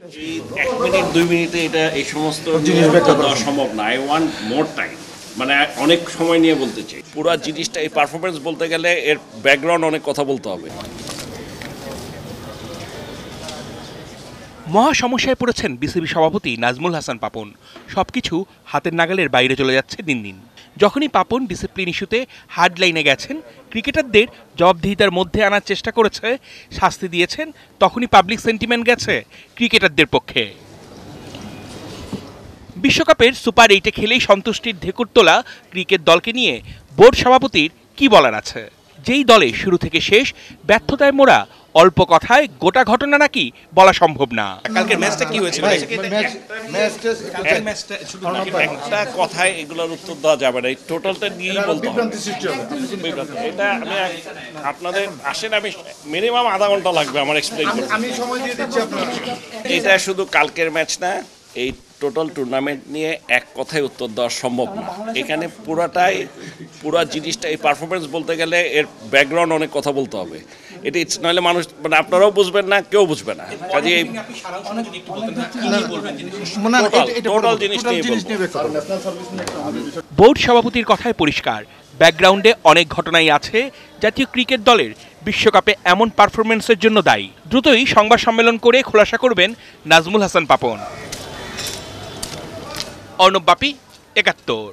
1 minute 2 মিনিটে এটা এই সমস্ত জিনিস ব্যাখ্যা করা সম্ভব না। আই ওয়ান্ট মোর টাইম, মানে অনেক সময় নিয়ে বলতে চাই। পুরো জিনিসটা এই পারফরমেন্স বলতে গেলে এর ব্যাকগ্রাউন্ড অনেক কথা বলতে হবে। মহা সমস্যায় পড়েছেন বিসিবি সভাপতি নাজমুল হাসান পাপন। সবকিছু হাতের নাগালের বাইরে চলে যাচ্ছে দিন দিন। যখনই পাপন ডিসিপ্লিন ইস্যুতে হার্ড লাইনে গেছেন, ক্রিকেটারদের জবাবদিহিতার মধ্যে আনার চেষ্টা করেছে, শাস্তি দিয়েছেন, তখনই পাবলিক সেন্টিমেন্ট গেছে ক্রিকেটারদের পক্ষে। বিশ্বকাপের সুপার 8-এ খেলেই সন্তুষ্টির ঢেকুর তোলা ক্রিকেট দলকে নিয়ে বোর্ড সভাপতির কি বলার আছে? যেই দলে শুরু থেকে শেষ ব্যর্থতায় মোড়া, অল্প কথায় গোটা ঘটনা নাকি বলা সম্ভব না। কালকের ম্যাচটা কি হয়েছিল? একটা কথায় এগুলোর উত্তর দেওয়া যাবে না, এই টোটালটা নিয়েই বলতে হবে। এটা আমি আপনাদের আসেন, আমি মিনিমাম আধা ঘন্টা লাগবে আমার এক্সপ্লেইন করতে। আমি সময় দিয়ে দিচ্ছি আপনাকে। এটা শুধু কালকের ম্যাচ না, এই টোটাল টুর্নামেন্ট নিয়ে এক কথায় উত্তর দেওয়া সম্ভব না। এখানে পুরো জিনিসটা এই পারফরমেন্স বলতে গেলে এর ব্যাকগ্রাউন্ড অনেক কথা বলতে হবে। এটা নইলে মানুষ, মানে আপনারাও বুঝবেন না, কেউ বুঝবে না। কাজে টোটাল জিনিস নিয়ে বোর্ড সভাপতির কথায় পরিষ্কার, ব্যাকগ্রাউন্ডে অনেক ঘটনাই আছে জাতীয় ক্রিকেট দলের বিশ্বকাপে এমন পারফরমেন্সের জন্য দায়ী। দ্রুতই সংবাদ সম্মেলন করে খোলাসা করবেন নাজমুল হাসান পাপন। অর্ণব বাপি, ৭১।